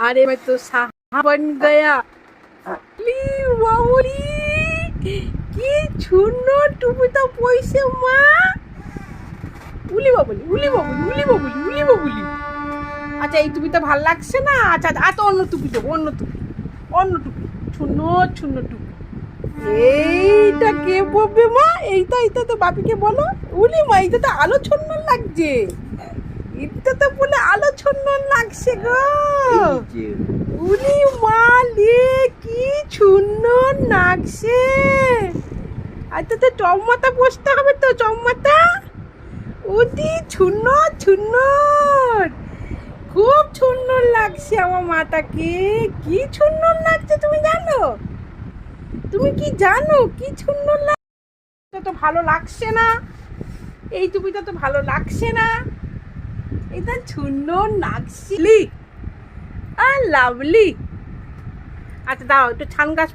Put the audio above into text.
अरे मैं तो साहा बन गया। বাবুরি কি সুন্দর টুপিটা পয়সে মা। উলি বাবুলি উলি বাবুলি উলি বাবুলি উলি বাবুলি। আচ্ছা এই টুপিটা ভাল লাগছে না? আচ্ছা আচ্ছা অন্য টুপি দেবো, অন্য টুপি সুন্দর সুন্দর টুপি। এইটা কে পরবে মা? এইটা এইটা তো বাপিকে বলো। উলি মা এইটা তো আলো ছন্নর লাগছে, এটা তো বলে আলো ছন্নর লাগছে গো। উলি মা লে কি সুন্দর লাগছে। আচ্ছা তো চমমাতা বসতে হবে তো, চমমাতা অতি সুন্দর সুন্দর, খুব সুন্দর লাগছে আমার মাটাকে। কি সুন্দর লাগছে তুমি জানো? তুমি কি জানো কি সুন্দর লাগছে? তো ভালো লাগছে না, এই টুপিটা তো ভালো লাগছে না। এটা সুন্দর লাগছে আর লাভলি। আচ্ছা দাও একটু ছান গাছ